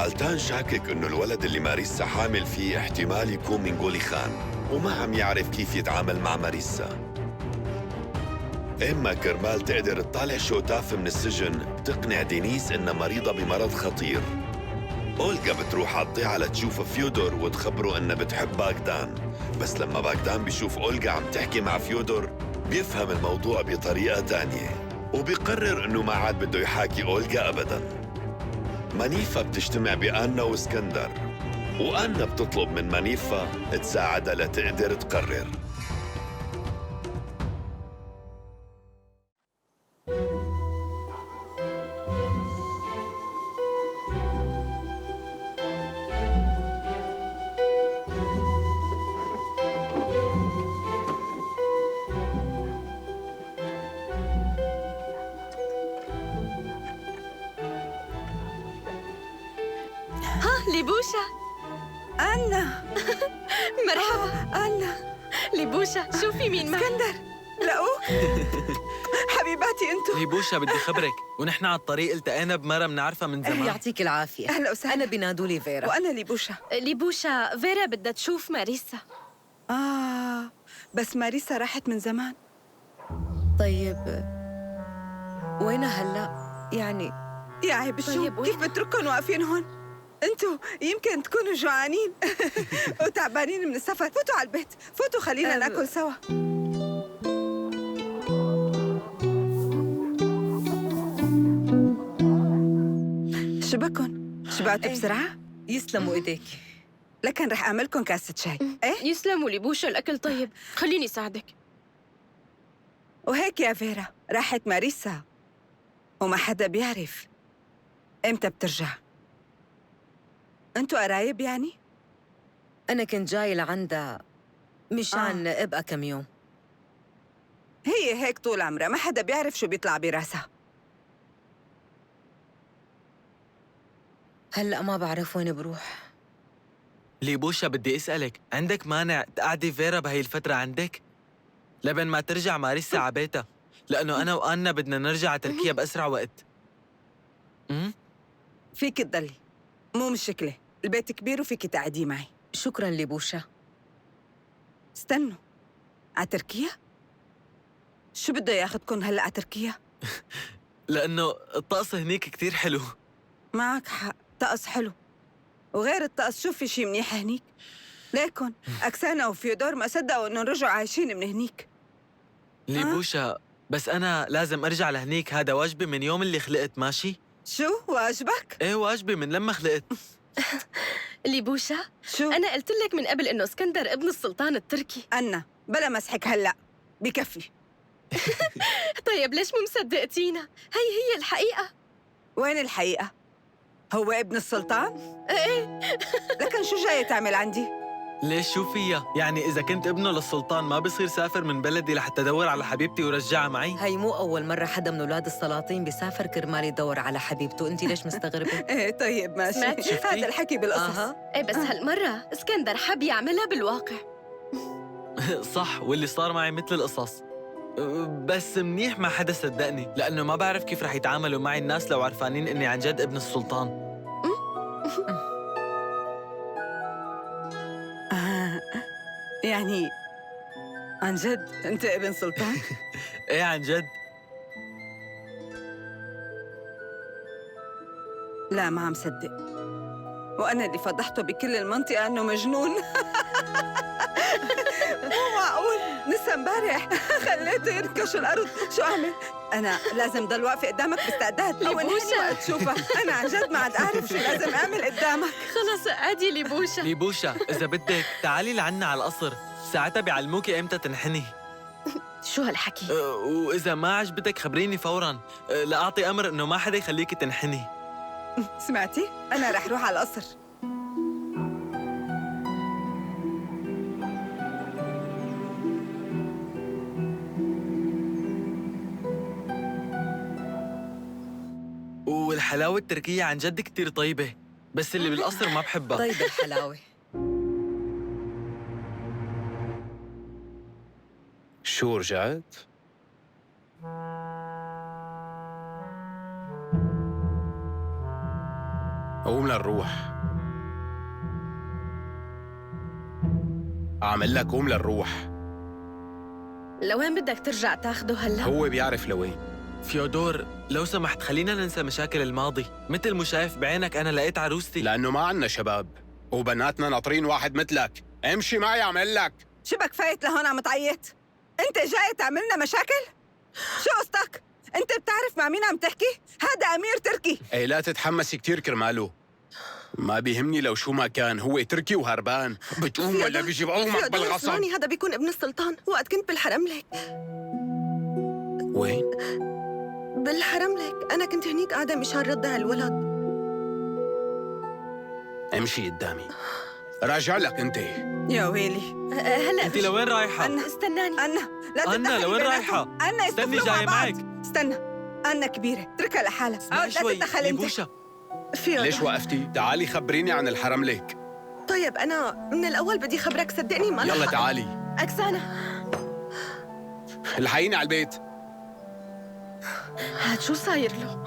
غلتان شاكك إنه الولد اللي ماريسا حامل فيه احتمال يكون من غولي خان، وما عم يعرف كيف يتعامل مع ماريسا. إما كرمال تقدر تطالع شوتاف من السجن تقنع دينيس إنها مريضة بمرض خطير. أولغا بتروح عالضيعة لتشوف فيودور وتخبره إنها بتحب باغدان، بس لما باغدان بيشوف أولغا عم تحكي مع فيودور بيفهم الموضوع بطريقة تانية وبيقرر إنه ما عاد بده يحاكي أولغا أبداً. مانيفا بتجتمع بآنا واسكندر، وآنا بتطلب من مانيفا تساعدها لتقدر تقرر. ليبوشا. أنا مرحبا. أنا ليبوشا، شوفي مين معي. اسكندر، لقوك. حبيباتي انتو. ليبوشا بدي خبرك، ونحن على الطريق التقينا بمرة بنعرفها من زمان. يعطيك العافية. أهلا وسهلا. أنا بنادولي فيرا. وأنا ليبوشا. ليبوشا، فيرا بدها تشوف ماريسا. بس ماريسا راحت من زمان. طيب وينها هلأ؟ يعني يا عيب شو؟ طيب كيف بترككن واقفين هون؟ انتو يمكن تكونوا جوعانين وتعبانين من السفر. فوتوا على البيت، فوتوا خلينا ناكل سوا. شو بكن؟ شبعتوا بسرعة؟ يسلموا إيديك. لكن رح أعملكن كاسة شاي. إيه؟ يسلموا ليبوشا، الأكل طيب، خليني ساعدك. وهيك يا فيرا، راحت ماريسا وما حدا بيعرف إمتى بترجع. انتوا قرايب يعني؟ أنا كنت جاي لعندها مشان أبقى كم يوم. هي هيك طول عمرها، ما حدا بيعرف شو بيطلع براسها. هلأ ما بعرف وين بروح. ليبوشا بدي أسألك، عندك مانع تقعدي فيرا بهي الفترة عندك؟ لبن ما ترجع ماريسا عبيتها، لأنه أنا وآنا بدنا نرجع على تركيا بأسرع وقت. فيك تضلي، مو مشكلة، البيت كبير وفيك تقعدي معي. شكراً ليبوشا. استنوا، على تركيا؟ شو بده ياخدكن هلأ على تركيا؟ لأنه الطقس هنيك كتير حلو. معك حق، طقس حلو. وغير الطقس شو في شي منيح هنيك؟ ليكن أكسانا وفيودور ما صدقوا إنهم رجعوا عايشين من هنيك. ليبوشا بس أنا لازم أرجع لهنيك، هذا واجبي من يوم اللي خلقت، ماشي؟ شو واجبك؟ إيه واجبي من لما خلقت. ليبوشا، شو؟ أنا قلت لك من قبل إنه اسكندر ابن السلطان التركي. أنا بلا مسحك هلأ، بكفي. طيب ليش مو مصدقتينا؟ هي الحقيقة. وين الحقيقة؟ هو ابن السلطان؟ إيه. لكن شو جاي تعمل عندي؟ ليش شو فيها؟ يعني إذا كنت ابنه للسلطان ما بصير سافر من بلدي لحتى أدور على حبيبتي ورجعها معي؟ هي مو أول مرة حدا من أولاد السلاطين بيسافر كرمال يدور على حبيبته. أنت ليش مستغربة؟ إيه طيب ماشي. سمعتي؟ هذا الحكي بالقصص. إيه بس هالمرة اسكندر حب يعملها بالواقع. صح، واللي صار معي مثل القصص. بس منيح ما حدا صدقني، لأنه ما بعرف كيف رح يتعاملوا معي الناس لو عرفانين إني عن جد ابن السلطان. يعني عن جد أنت ابن سلطان؟ إيه عن جد. لا ما عم صدق، وأنا اللي فضحته بكل المنطقة إنه مجنون. مو معقول، لسه امبارح خليته ينكش الأرض. شو أعمل؟ أنا لازم ضل واقفة قدامك باستعداد. أول ليبوشا. وقت تشوفك أنا عن جد ما عاد أعرف شو لازم أعمل قدامك. خلص عادي ليبوشا. ليبوشا إذا بدك تعالي لعنا على القصر، ساعتها بيعلموكي إمتى تنحني. شو هالحكي؟ وإذا ما عجبتك خبريني فوراً، لأعطي أمر إنه ما حدا يخليكي تنحني. سمعتي؟ أنا رح روح على القصر. والحلاوة التركية عن جد كتير طيبة، بس اللي بالقصر ما بحبها. طيب الحلاوة. شو رجعت؟ قوم لنروح. أعمل لك قوم لنروح. لوين بدك ترجع تاخده هلا؟ هو بيعرف لوين. فيودور لو سمحت خلينا ننسى مشاكل الماضي. مثل مو شايف بعينك أنا لقيت عروستي. لأنه ما عنا شباب وبناتنا ناطرين واحد مثلك. امشي معي أعمل لك. شبك فايت لهون عم تعيط؟ انت جاي تعملنا مشاكل؟ شو قصدك؟ انت بتعرف مع مين عم تحكي؟ هذا امير تركي. إيه لا تتحمسي كتير كرماله. ما بيهمني لو شو ما كان، هو تركي وهربان. بتقوم ولا بيجي بعومك بالغصب؟ اسمعني، هذا بيكون ابن السلطان. وقت كنت بالحرم لك. وين؟ بالحرم لك، أنا كنت هنيك قاعدة مشان رضع الولد. امشي قدامي. راجع لك أنت. يا ويلي. هلا أنت لوين رايحة؟ استناني. أنا لا أنا تتدخلي لوين بيناتهم. رايحة؟ أنا استني يستفلوا جاي مع بعض. معك. استنى، أنا كبيرة، اتركها لحالها. اسمعي لا شوي تتدخل أنت. ليبوشا. فيودور، ليش وقفتي؟ تعالي خبريني عن الحرم ليك. طيب أنا من الأول بدي خبرك، صدقني ما يلا لحق. تعالي. أكسانا، الحقيني على البيت. هاد شو صاير له؟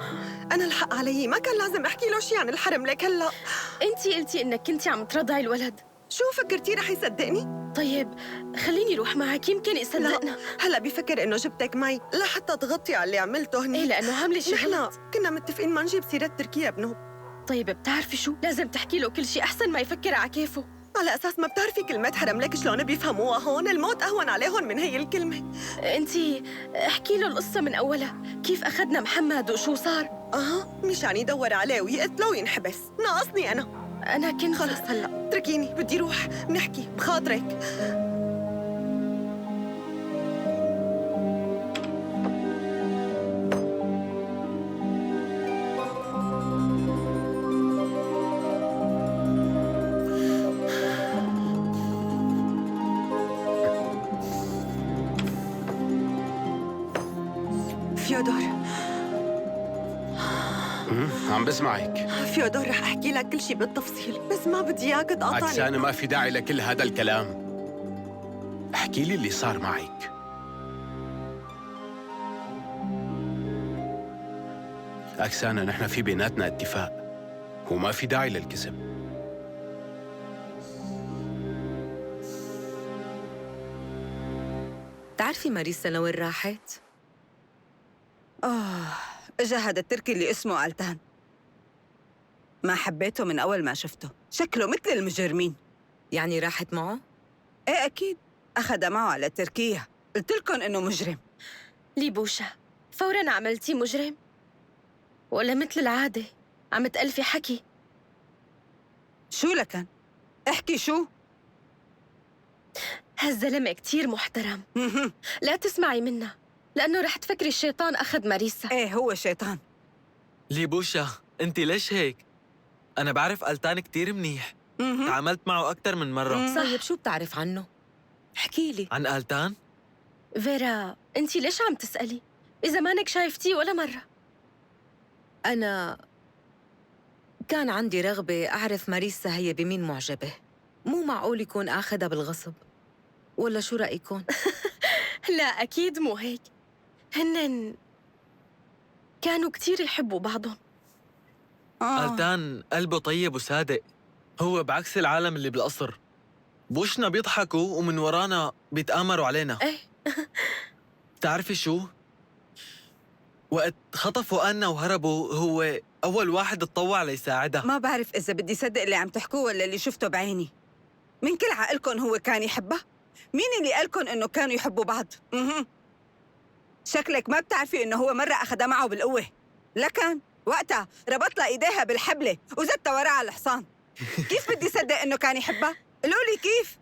أنا الحق علي، ما كان لازم أحكي له شي عن الحرم لك هلا. انتي قلتي انك كنتي عم ترضعي الولد. شو فكرتي رح يصدقني؟ طيب خليني روح معك يمكن يصدقنا. لا، هلا بيفكر إنه جبتك معي لحتى تغطي على اللي عملته هني. ايه لانه عامله شي نحن غلط. كنا متفقين ما نجيب سيرة تركيا ابنه، طيب بتعرفي شو؟ لازم تحكي له كل شي احسن ما يفكر على كيفه. على أساس ما بتعرفي كلمة حرم لك شلون بيفهموها هون. الموت أهون عليهم من هي الكلمة. انتي احكي له القصه من اولها، كيف اخذنا محمد وشو صار. مشان يدور عليه ويقتله وينحبس. ناقصني انا كنت خلص هلا اتركيني، بدي روح نحكي بخاطرك. فيودور، عم بسمعك. فيودور، رح أحكي لك كل شي بالتفصيل، بس ما بدي إياك تقاطعني. أكسانة ما في داعي لكل هذا الكلام. احكي لي اللي صار معك. أكسانة نحن في بيناتنا اتفاق وما في داعي للكذب. بتعرفي ماريسا لوين راحت؟ اجا هذا التركي اللي اسمه ألتان. ما حبيته من أول ما شفته، شكله مثل المجرمين. يعني راحت معه؟ ايه أكيد، أخذ معه على تركيا. قلت لكم إنه مجرم. ليبوشا، فورا عملتي مجرم ولا مثل العاده عم تألفي حكي؟ شو لكن؟ احكي شو؟ هالزلمه كتير محترم، لا تسمعي منه لانه رح تفكري الشيطان اخذ ماريسا. ايه هو شيطان. ليبوشا انت ليش هيك؟ انا بعرف ألتان كتير منيح. تعاملت معه أكتر من مرة. طيب شو بتعرف عنه؟ احكي لي. عن ألتان؟ فيرا، انتي ليش عم تسألي؟ إذا مانك شايفتيه ولا مرة. أنا كان عندي رغبة أعرف ماريسا هي بمين معجبة. مو معقول يكون آخدها بالغصب، ولا شو رأيكم؟ لا أكيد مو هيك، هنن كانوا كتير يحبوا بعضهم. ألتان قلبه طيب وصادق، هو بعكس العالم اللي بالقصر. بوشنا بيضحكوا ومن ورانا بيتآمروا علينا. ايه بتعرفي شو؟ وقت خطفوا أنا وهربوا هو أول واحد اتطوع ليساعدها. ما بعرف إذا بدي صدق اللي عم تحكوه ولا اللي شفته بعيني. من كل عقلكم هو كان يحبها؟ مين اللي قالكم إنه كانوا يحبوا بعض؟ شكلك ما بتعرفي إنه هو مرة أخذها معه بالقوة، لكن وقتها ربط لها إيديها بالحبلة وزتها ورا على الحصان. كيف بدي صدق إنه كان يحبها؟ قولوا لي كيف؟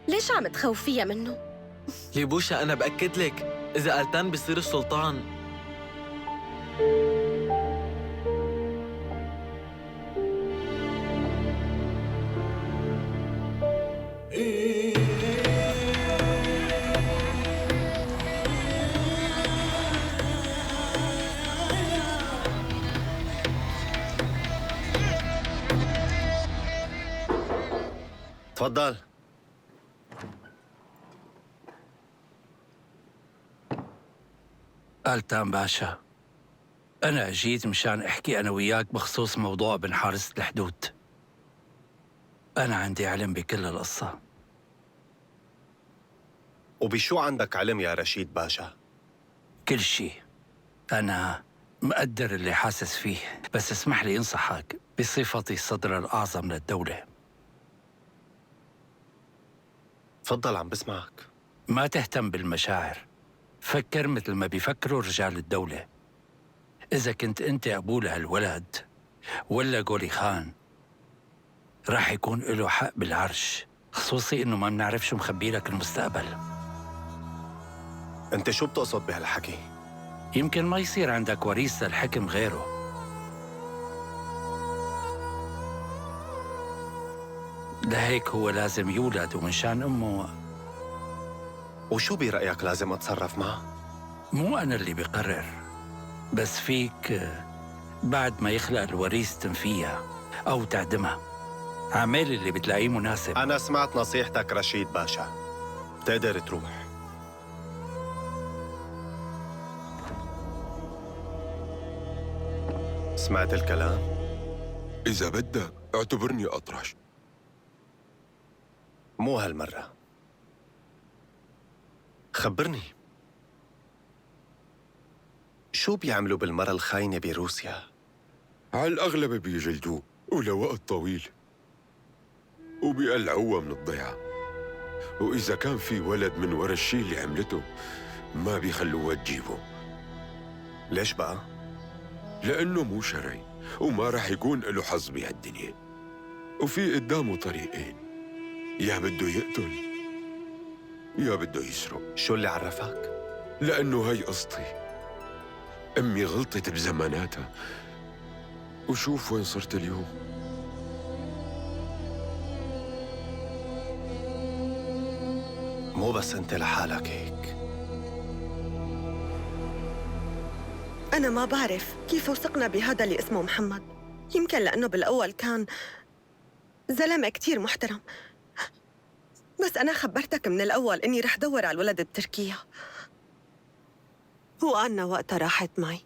ليش عم تخوفيها منه؟ ليبوشا أنا بأكد لك إذا ألتان بيصير السلطان تفضل. ألتان باشا، أنا جيت مشان أحكي أنا وياك بخصوص موضوع ابن حارس الحدود. أنا عندي علم بكل القصة. وبشو عندك علم يا رشيد باشا؟ كل شيء. أنا مقدر اللي حاسس فيه، بس اسمح لي انصحك بصفتي الصدر الأعظم للدولة. تفضل عم بسمعك. ما تهتم بالمشاعر، فكر مثل ما بيفكروا رجال الدولة. إذا كنت أنت أبوه لهالولد ولا قولي خان، راح يكون له حق بالعرش، خصوصي إنه ما بنعرف شو مخبي لك المستقبل. انت شو بتقصد بهالحكي؟ يمكن ما يصير عندك وريث للحكم غيره. لهيك هو لازم يولد، ومن شان أمه. وشو برأيك لازم أتصرف معه؟ مو أنا اللي بقرر، بس فيك بعد ما يخلق الوريث تنفيها أو تعدمها. اعمل اللي بتلاقيه مناسب. أنا سمعت نصيحتك رشيد باشا، بتقدر تروح. سمعت الكلام؟ إذا بدك اعتبرني أطرش. مو هالمرة. خبرني، شو بيعملوا بالمرة الخاينة بروسيا؟ على الأغلب بيجلدوه ولوقت طويل، وبيقلعوها من الضيعة، وإذا كان في ولد من ورا الشي اللي عملته ما بيخلوها تجيبه. ليش بقى؟ لأنه مو شرعي وما رح يكون له حظ بهالدنيا، وفي قدامه طريقين: يا بده يقتل يا بده يسرق. شو اللي عرفك؟ لأنه هاي قصتي. أمي غلطت بزماناتها، وشوف وين صرت اليوم. مو بس أنت لحالك هيك. أنا ما بعرف كيف وثقنا بهذا اللي اسمه محمد. يمكن لأنه بالأول كان زلمة كتير محترم، بس أنا خبرتك من الأول إني رح دور على الولد بتركيا، وأنا وقتها راحت معي،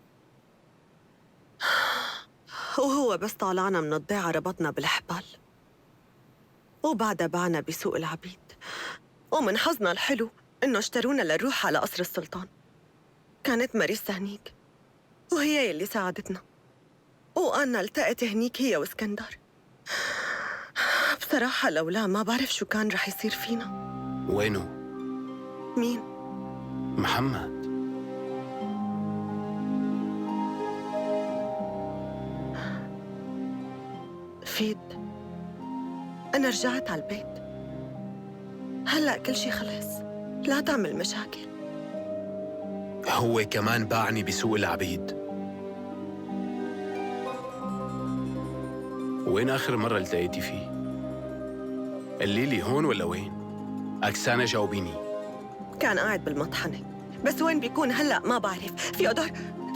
وهو بس طالعنا من الضيعة ربطنا بالحبال، وبعدها باعنا بسوق العبيد. ومن حظنا الحلو إنه اشترونا لنروح على قصر السلطان. كانت ماريسا هنيك، وهي يلي ساعدتنا، وأنا التقت هنيك هي واسكندر. بصراحة لولا ما بعرف شو كان رح يصير فينا. وينه؟ مين؟ محمد. فيد، أنا رجعت على البيت. هلأ كل شي خلص، لا تعمل مشاكل. هو كمان باعني بسوق العبيد. وين آخر مرة التقيتي فيه؟ قلي لي هون ولا وين؟ أكسانة جاوبيني. كان قاعد بالمطحنة، بس وين بيكون هلأ ما بعرف.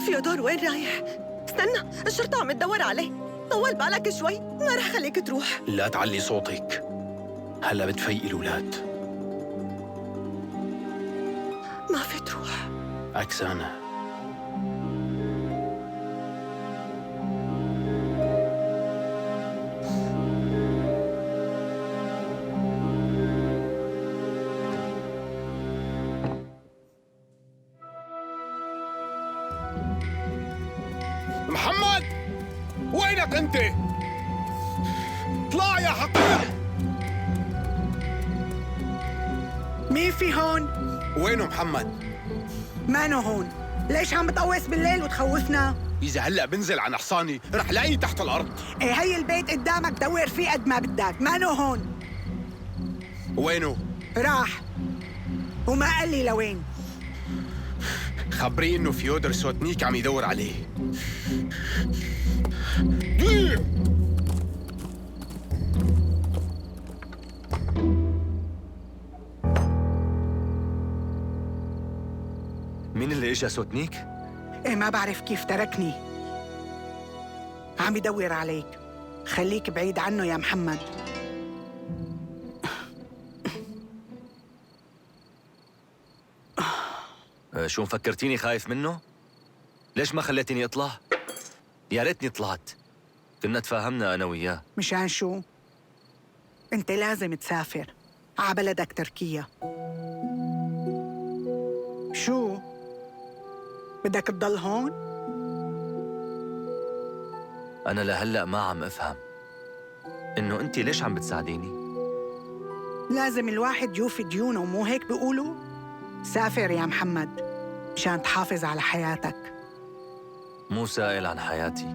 فيودور وين رايح؟ استنى، الشرطة عم تدور عليه. طول بالك شوي، ما رح خليك تروح. لا تعلي صوتك، هلا بتفيقي الولاد. ما في تروح. أكسانة، محمد وينك انت؟ اطلع يا حقير. مين في هون؟ وينه محمد؟ مانو هون. ليش عم بتقوس بالليل وتخوفنا؟ إذا هلأ بنزل عن حصاني رح لاقيه تحت الأرض. ايه هي البيت قدامك، دور فيه قد ما بدك. مانو هون. وينه؟ راح وما قال لي لوين. خبريه إنه فيودر سوتنيك عم يدور عليه. مين اللي اجا سوتنيك؟ ايه ما بعرف كيف تركني. عم يدور عليك. خليك بعيد عنه يا محمد. شو مفكرتيني خايف منه؟ ليش ما خليتيني اطلع؟ يا ريتني طلعت، كنا تفاهمنا أنا وياه. مشان شو؟ انت لازم تسافر ع بلدك تركيا. شو؟ بدك تضل هون؟ أنا لهلأ ما عم أفهم إنه أنت ليش عم بتساعديني؟ لازم الواحد يوفي ديونه، ومو هيك بيقولوا؟ سافر يا محمد مشان تحافظ على حياتك. مو سائل عن حياتي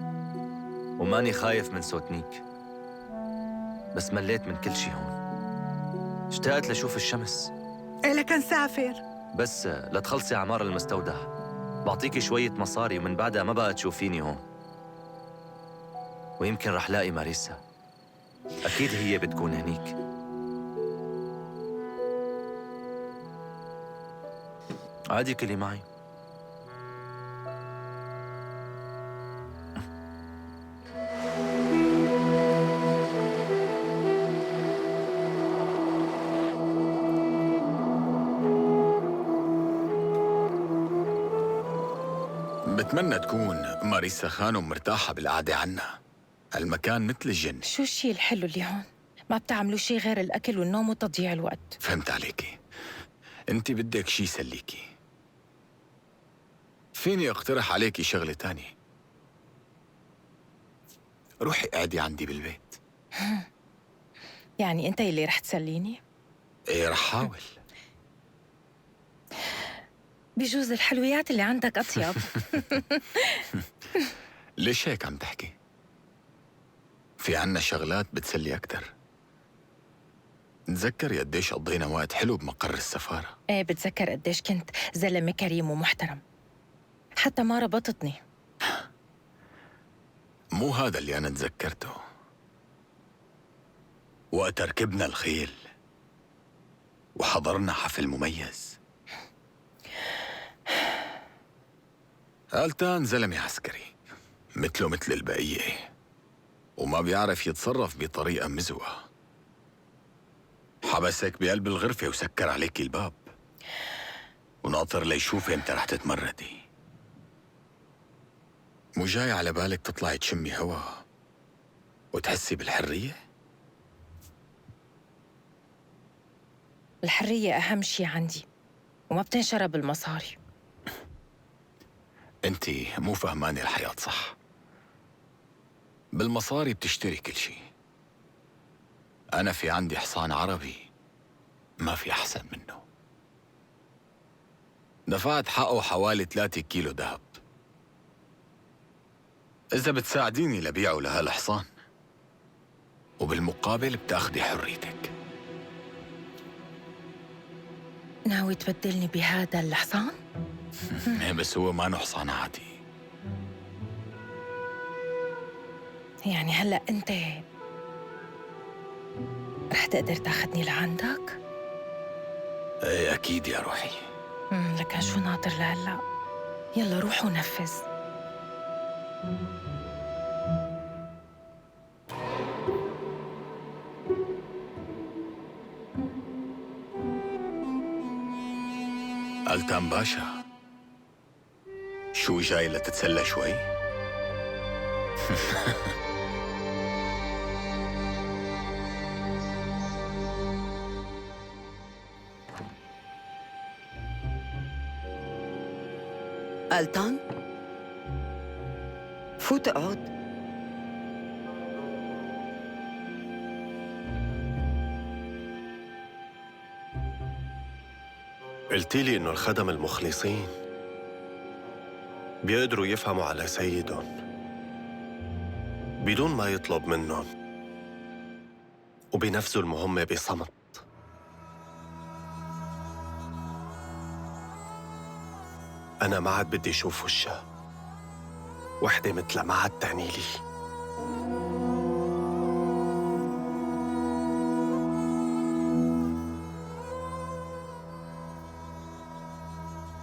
وماني خايف من سوتنيك، بس مليت من كل شي هون. اشتقت لشوف الشمس. إيه لك نسافر؟ بس لتخلصي عمار المستودع بعطيكي شوية مصاري، ومن بعدها ما بقى تشوفيني هون. ويمكن رح لاقي ماريسا، أكيد هي بتكون هنيك. عادي كلي معي. بتمنى تكون ماريسا خانم مرتاحة بالقعدة عنا. المكان مثل الجنة. شو الشيء الحلو اللي هون؟ ما بتعملوا شيء غير الأكل والنوم وتضييع الوقت. فهمت عليكي. انت بدك شي يسليكي. فيني اقترح عليكي شغلة تانية. روحي قعدي عندي بالبيت. يعني أنت اللي رح تسليني؟ ايه رح حاول. بجوز الحلويات اللي عندك أطيب. ليش هيك عم تحكي؟ في عنا شغلات بتسلي أكتر. تذكري قديش قضينا وقت حلو بمقر السفارة. ايه بتذكر قديش كنت زلمة كريم ومحترم، حتى ما ربطتني. مو هذا اللي أنا تذكرته. وقت ركبنا الخيل وحضرنا حفل مميز. آلتان زلمة عسكري مثله مثل البقية، وما بيعرف يتصرف بطريقة مزوة. حبسك بقلب الغرفة وسكر عليك الباب، وناطر ليشوف امتى رح تتمردي. مو جاي على بالك تطلعي تشمي هوا وتحسي بالحرية؟ الحرية أهم شي عندي، وما بتنشرى بالمصاري. انتي مو فهماني الحياة صح. بالمصاري بتشتري كل شي. أنا في عندي حصان عربي ما في أحسن منه. دفعت حقه حوالي 3 كيلو ذهب. إذا بتساعديني لبيعه لهالحصان، وبالمقابل بتاخدي حريتك. ناوي تبدلني بهذا الحصان؟ بس هو ما حصان عادي. يعني هلأ أنت رح تقدر تاخدني لعندك؟ ايه أكيد يا روحي. لكن شو ناطر لهلأ؟ يلا روح ونفذ. آلتان باشا، شو جاي لتتسلى شوي؟ آلتان؟ فوت اقعد. قلتي لي إنه الخدم المخلصين بيقدروا يفهموا على سيدهم بدون ما يطلب منهم، وبينفذوا المهمة بصمت. أنا ما عاد بدي أشوف وشها. وحدة مثلها ما عاد تعني لي.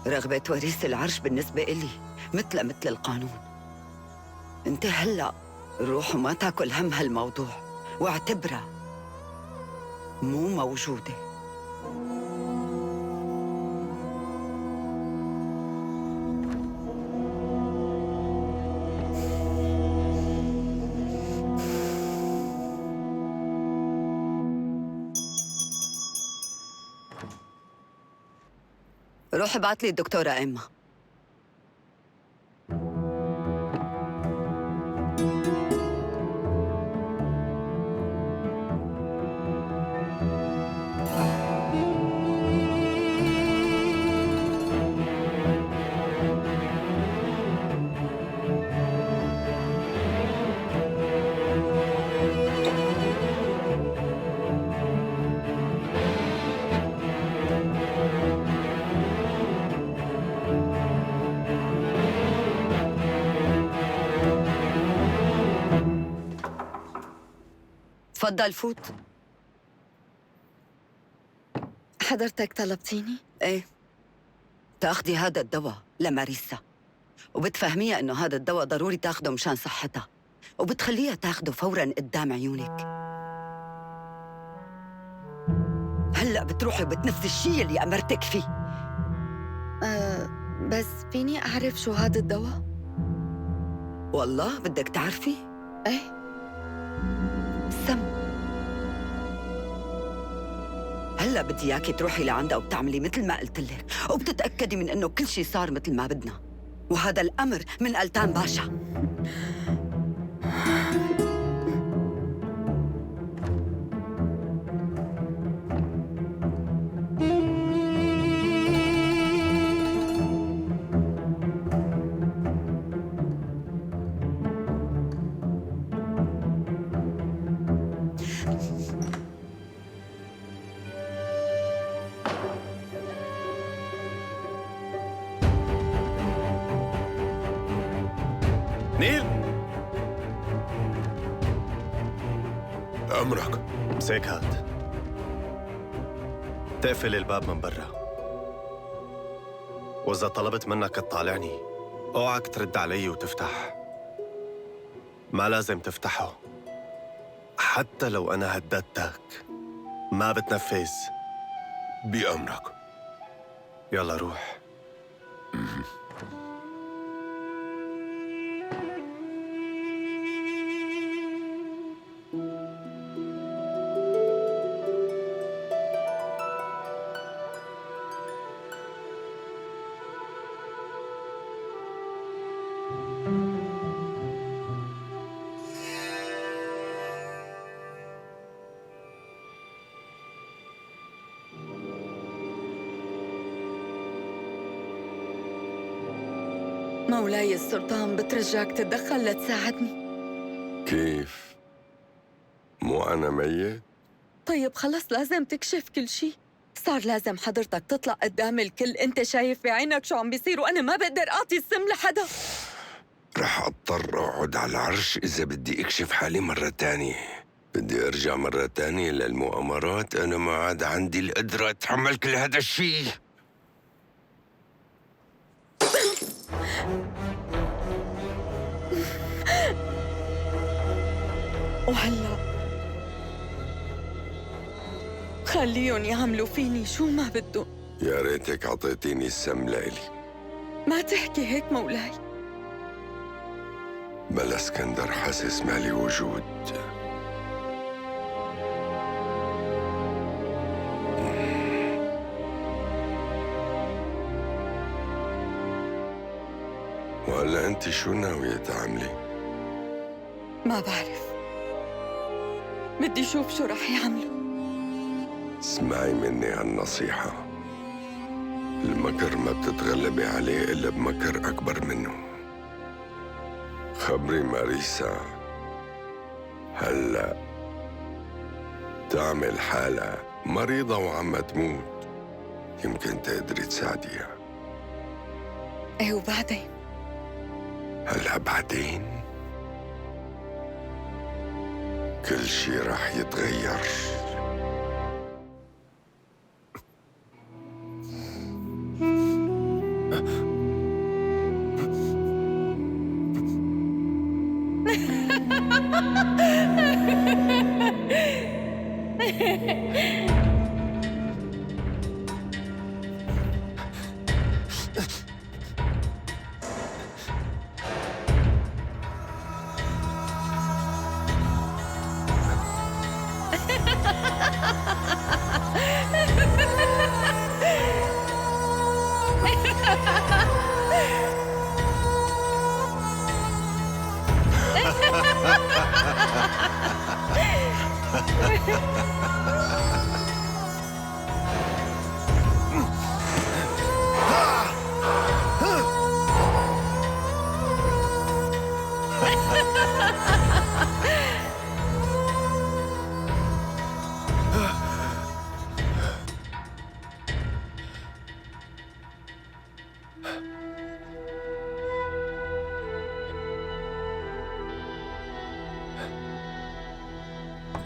رغبة وريث العرش بالنسبة إلي مثل القانون. انت هلأ روح وما تاكل هم هالموضوع، واعتبرها مو موجودة. روح ابعت لي الدكتورة إيما. تفضل فوت. حضرتك طلبتيني؟ ايه، تاخدي هذا الدواء لماريسا، وبتفهميها انه هذا الدواء ضروري تاخده مشان صحتها، وبتخليها تاخده فوراً قدام عيونك. هلأ بتروحي وبتنفذي الشيء اللي أمرتك فيه. بس فيني أعرف شو هذا الدواء؟ والله بدك تعرفي؟ ايه. سم. هلا بدي اياكي تروحي لعندها وبتعملي مثل ما قلت لك، وبتتاكدي من انه كل شيء صار مثل ما بدنا، وهذا الامر من ألتان باشا. نيل، أمرك. مساك هات. تقفل الباب من برا، وإذا طلبت منك تطالعني اوعك ترد علي وتفتح. ما لازم تفتحه، حتى لو أنا هددتك ما بتنفذ. بأمرك. يلا روح. مولاي السلطان، بترجاك تتدخل لتساعدني. كيف؟ مو أنا ميت؟ طيب خلص، لازم تكشف كل شيء. صار لازم حضرتك تطلع قدام الكل. انت شايف بعينك شو عم بيصير، وانا ما بقدر اعطي السم لحدا. رح أضطر أقعد على العرش إذا بدي أكشف حالي مرة تانية. بدي أرجع مرة تانية للمؤامرات. أنا ما عاد عندي القدرة أتحمل كل هذا الشيء. وهلا خليهم يعملوا فيني شو ما بدهم. يا ريتك عطيتيني السم لإلي. ما تحكي هيك مولاي. بلا اسكندر حاسس مالي وجود. وهلا انت شو ناوية تعملي؟ ما بعرف، بدي شوف شو رح يعملوا. اسمعي مني هالنصيحة، المكر ما بتتغلبي عليه إلا بمكر أكبر منه. خبري ماريسا هلأ تعمل حالة مريضة وعم تموت، يمكن تقدري تساعديها. ايه وبعدين؟ هلأ بعدين كل شي رح يتغير.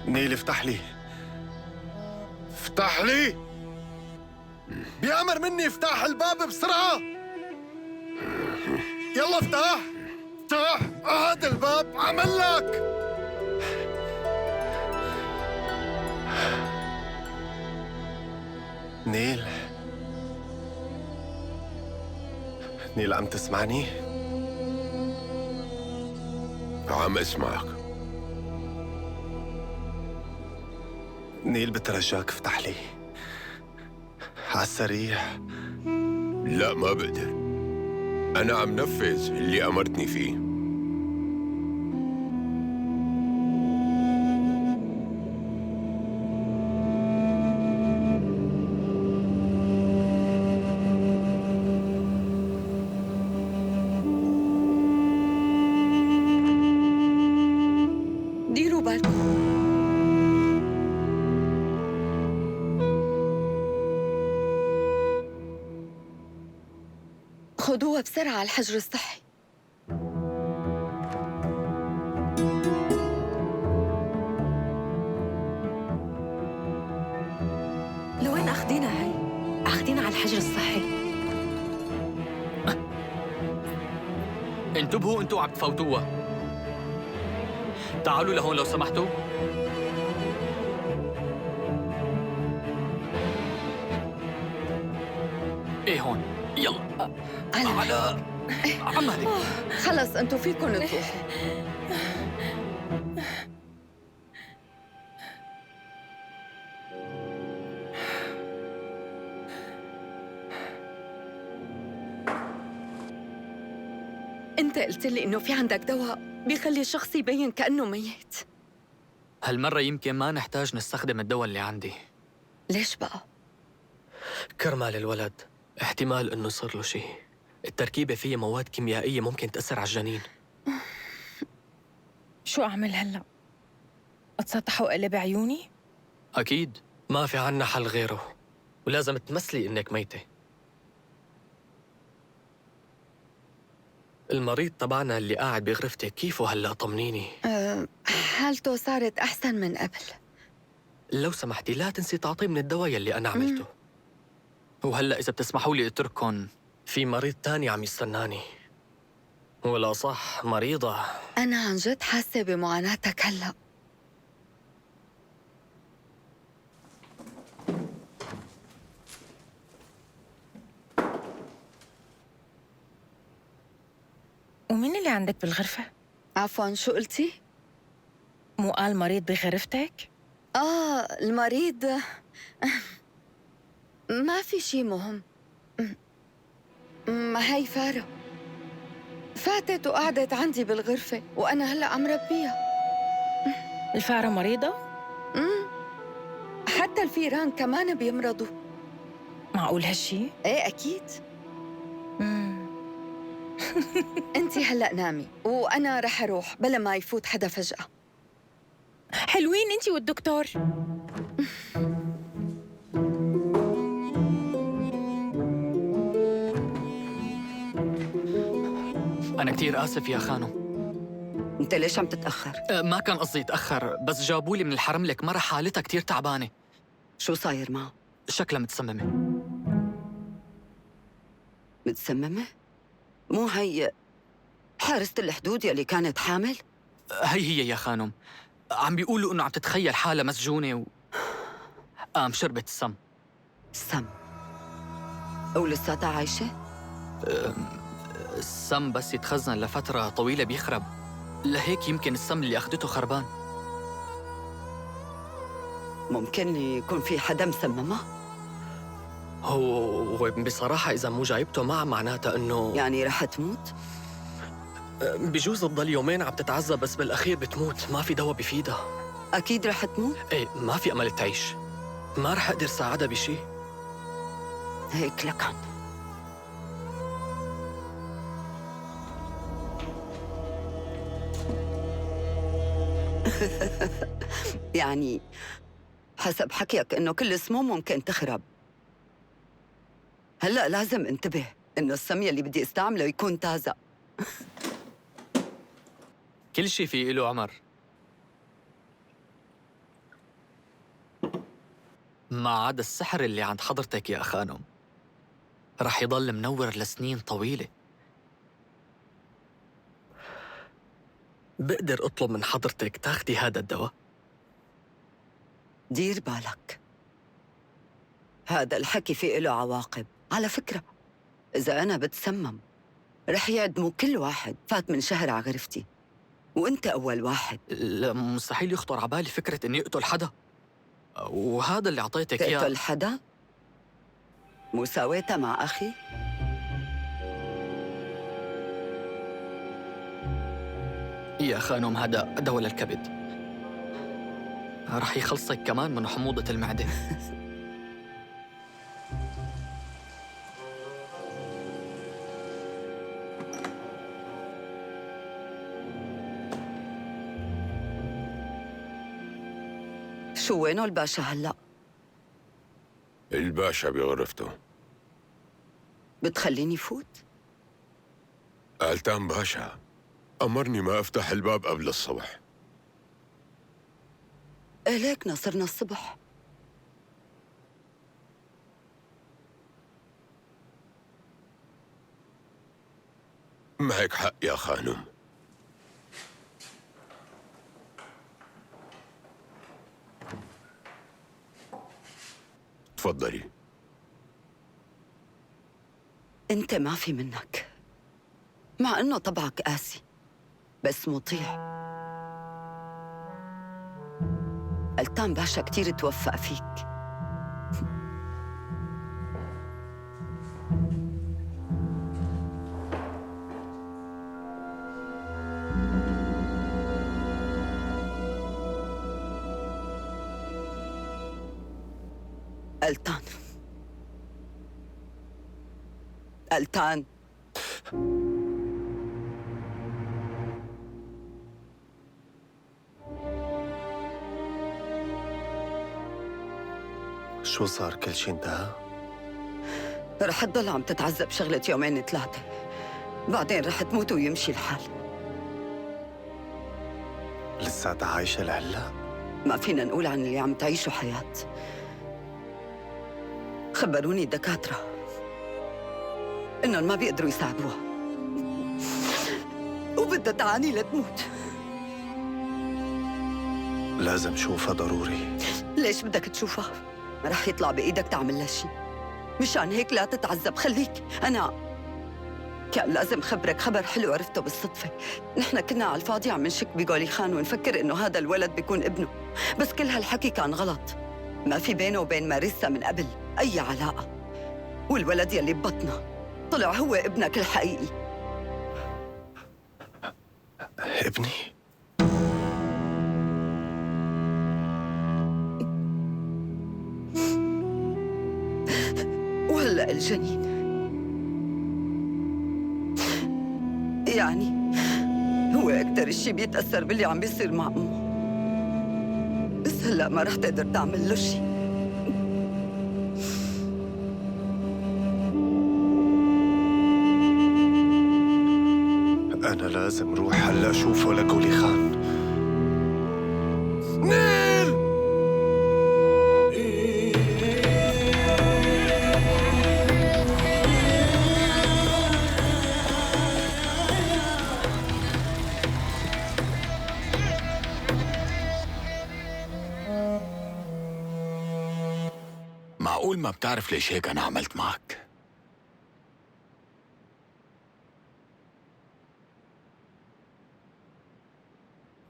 نيل افتح لي، افتح لي، بيأمر مني افتح الباب بسرعة. يلا افتح افتح، هذا الباب عمل لك. نيل، نيل عم تسمعني؟ عم اسمعك. نيل بترجاك افتح لي عالسريع. لا ما بقدر، أنا عم نفذ اللي أمرتني فيه. ديروا بالكم. خدوها بسرعة على الحجر الصحي. لوين أخدينا هاي؟ أخدينا على الحجر الصحي. انتبهوا انتوا عم تفوتوها. تعالوا لهون لو سمحتوا. ايه هون، يلا على عمالك. خلص انتوا فيكم تروحوا. انت قلت لي انه في عندك دواء بيخلي الشخص يبين كأنه ميت. هالمرة يمكن ما نحتاج نستخدم الدواء اللي عندي. ليش بقى؟ كرمال الولد احتمال انه صار له شيء. التركيبة فيها مواد كيميائية ممكن تأثر على الجنين. شو أعمل هلأ؟ أتسطح وأقلب عيوني؟ أكيد ما في عنا حل غيره، ولازم تمثلي إنك ميتة. المريض تبعنا اللي قاعد بغرفتك كيفه هلأ؟ طمنيني. حالته صارت أحسن من قبل. لو سمحتي لا تنسي تعطيه من الدواء يلي أنا عملته. وهلأ إذا بتسمحوا لي اترككم، في مريض تاني عم يستناني. ولا صح مريضة. أنا عن جد حاسة بمعاناتك هلأ. ومين اللي عندك بالغرفة؟ عفواً شو قلتي؟ مو قال مريض بغرفتك؟ المريض ما في شي مهم. ما هي فارة فاتت وقعدت عندي بالغرفة وأنا هلأ عم ربيها. الفارة مريضة؟ حتى الفيران كمان بيمرضوا. معقول هالشي؟ ايه أكيد. انتي هلأ نامي وأنا رح أروح بلا ما يفوت حدا فجأة. حلوين انتي والدكتور. أنا كتير آسف يا خانو. أنت ليش عم تتأخر؟ ما كان قصدي أتأخر، بس جابولي من الحرم لك مرة حالتها كتير تعبانة. شو صاير معه؟ شكلها متسممة. متسممة؟ مو هي حارسة الحدود يلي كانت حامل؟ هي يا خانم. عم بيقولوا إنه عم تتخيل حالها مسجونة قام شربت السم. السم؟ ولساتها عايشة؟ السم بس يتخزن لفترة طويلة بيخرب، لهيك يمكن السم اللي أخدته خربان. ممكن يكون في حدا مسممة؟ هو بصراحة إذا مو جايبته معها معناتها إنه يعني رح تموت؟ بجوز تضل يومين عم تتعذب بس بالأخير بتموت. ما في دواء بفيدها. أكيد رح تموت؟ ايه ما في امل تعيش. ما رح اقدر ساعدها بشي. هيك لكن يعني حسب حكيك إنه كل سموم ممكن تخرب. هلأ لازم انتبه إنه السم اللي بدي استعمله يكون تازة. كل شي في له عمر. ما عدا السحر اللي عند حضرتك يا أخانم، رح يضل منور لسنين طويلة. بقدر اطلب من حضرتك تاخدي هذا الدواء؟ دير بالك، هذا الحكي فيه له عواقب. على فكرة إذا أنا بتسمم رح يعدموا كل واحد فات من شهر على غرفتي، وأنت أول واحد. لا، مستحيل يخطر على بالي فكرة إني أقتل حدا، وهذا اللي أعطيتك إياه. تقتل حدا؟ مساواة مع أخي؟ يا خانم هذا دواء للكبد، رح يخلصك كمان من حموضة المعدة. شو وينه الباشا هلأ؟ الباشا بغرفته. بتخليني فوت؟ قالتان باشا أمرني ما أفتح الباب قبل الصبح. ليكنا صرنا الصبح. معك حق يا خانم. تفضلي. أنت ما في منك، مع إنه طبعك قاسي بس مطيع. قلتان باشا كتير توفق فيك. قلتان شو صار؟ كل شي انتهى؟ رح تضل عم تتعذب شغلة يومين ثلاثة، بعدين رح تموت ويمشي الحال. لساتها عايشة لهلا؟ ما فينا نقول عن اللي عم تعيشه حياة. خبروني الدكاترة إنهم ما بيقدروا يساعدوها، وبدها تعاني لتموت. لازم شوفها ضروري. ليش بدك تشوفها؟ ما رح يطلع بإيدك تعمل لها شي. مشان هيك لا تتعذب، خليك. أنا كان لازم خبرك خبر حلو عرفته بالصدفة. نحن كنا على الفاضي عم نشك بغولي خان ونفكر إنه هذا الولد بيكون ابنه، بس كل هالحكي كان غلط. ما في بينه وبين ماريسا من قبل أي علاقة، والولد يلي ببطنه طلع هو ابنك الحقيقي. ابني؟ وهلأ الجنين يعني هو أكتر شي بيتأثر باللي عم بيصير مع أمه، بس هلأ ما رح تقدر تعمل له شي. أنا لازم روح هلا أشوفه لقولي خان. نيل! معقول ما بتعرف ليش هيك أنا عملت معك؟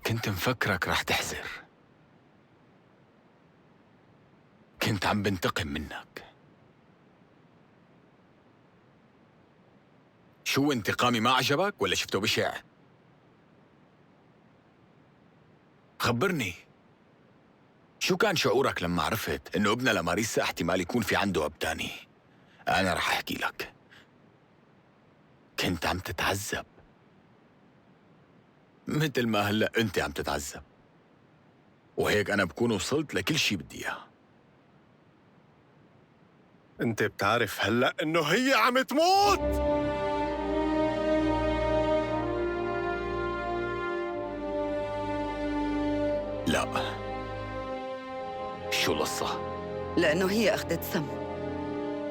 كنت مفكرك رح تحزر، كنت عم بنتقم منك. شو انتقامي ما عجبك ولا شفته بشع؟ خبرني، شو كان شعورك لما عرفت إنه ابنها لماريسا احتمال يكون في عنده أب تاني؟ أنا رح أحكي لك. كنت عم تتعذب مثل ما هلأ أنت عم تتعذب، وهيك أنا بكون وصلت لكل شي بدي إياه. انت بتعرف هلأ إنه هي عم تموت؟ لا، شو القصة؟ لأنه هي أخذت سم،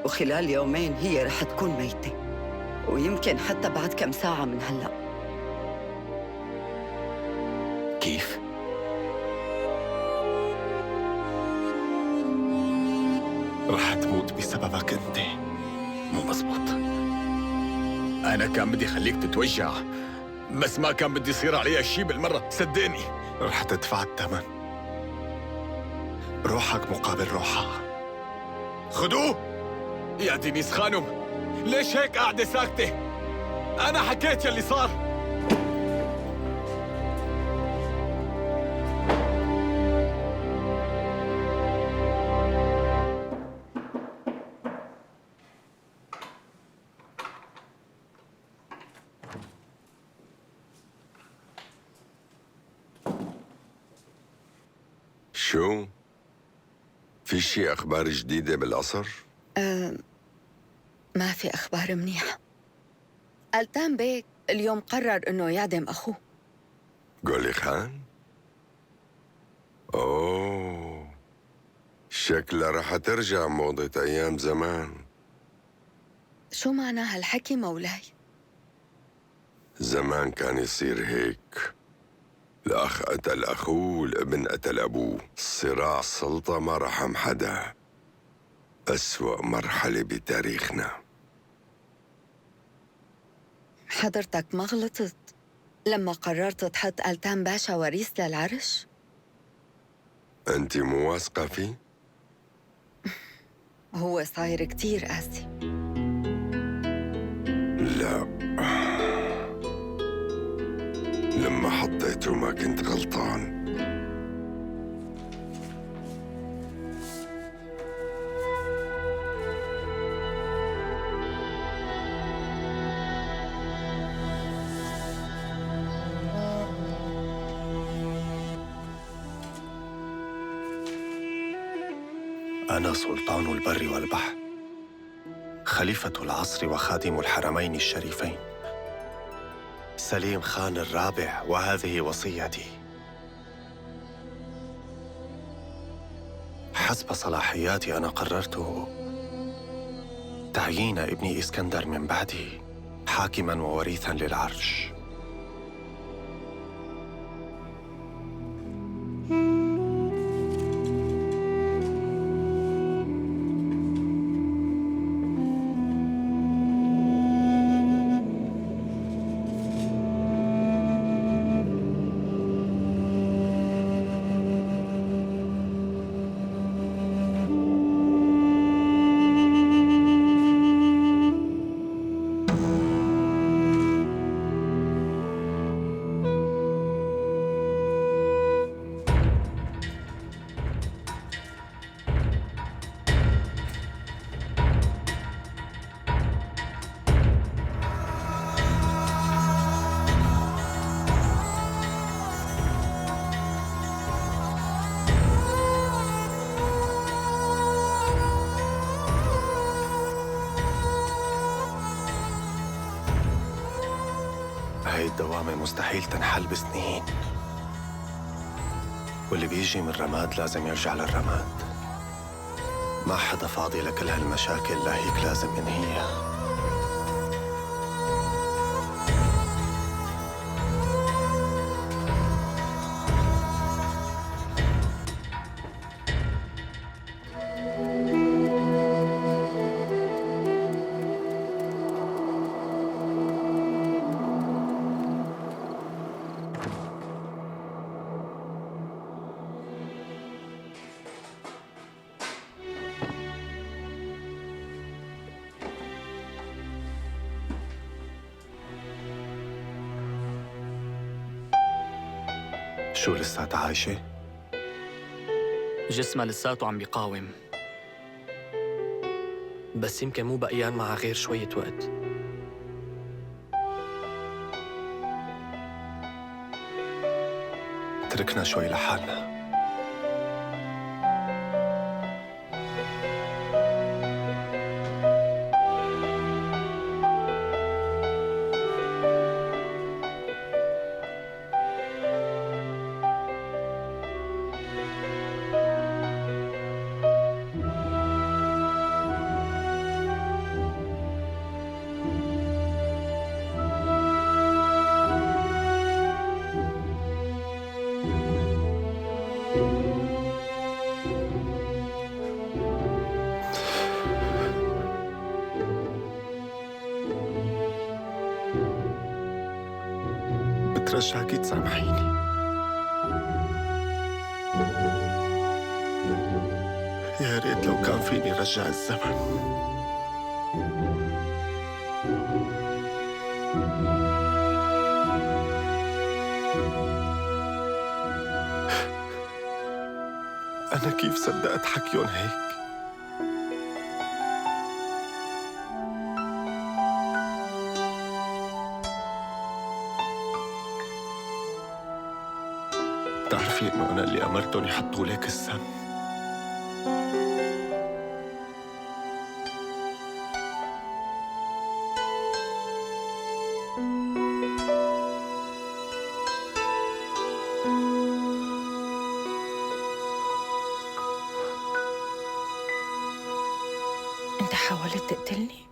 وخلال يومين هي رح تكون ميتة، ويمكن حتى بعد كم ساعة من هلأ. كيف؟ رح تموت بسببك انت. مو مزبوط. أنا كان بدي خليك تتوجع، بس ما كان بدي يصير عليها شي بالمرة، صدقني. رح تدفع الثمن، روحك مقابل روحها. خدوه يا دينيس خانم. ليش هيك قاعدة ساكتة؟ أنا حكيت يلي صار. شو؟ في شي أخبار جديدة بالقصر؟ ما في أخبار منيحة. ألتان بيك اليوم قرر إنه يعدم أخوه. غولي خان؟ أوه، شكلها رح ترجع موضة أيام زمان. شو معنى هالحكي مولاي؟ زمان كان يصير هيك، الأخ قتل أخوه والابن قتل أبوه، صراع السلطة ما رحم حدا. أسوأ مرحلة بتاريخنا. حضرتك ما غلطت لما قررت تحط ألتان باشا وريث للعرش؟ أنت مو واثقة فيه؟ هو صاير كتير قاسي. لا، لما حطيته ما كنت غلطان. أنا سلطان البر والبحر، خليفة العصر وخادم الحرمين الشريفين، سليم خان الرابع، وهذه وصيتي. حسب صلاحياتي أنا قررت تعيين ابني إسكندر من بعدي حاكماً ووريثاً للعرش. هاي الدوامة مستحيل تنحل بسنين، واللي بيجي من رماد لازم يرجع للرماد. ما حدا فاضي لكل هالمشاكل، لهيك لازم انهيها. شو لساتها عايشة؟ جسمها لساته عم بيقاوم. بس يمكن مو بقيان معها غير شوية وقت. تركنا شوي لحالنا. بترجاكي تسامحيني. يا ريت لو كان فيني رجع الزمن. أنا كيف صدقت حكيهم هيك؟ بتعرفي إنه أنا اللي أمرتهم يحطوا لك السم؟ أنت حاولت تقتلني؟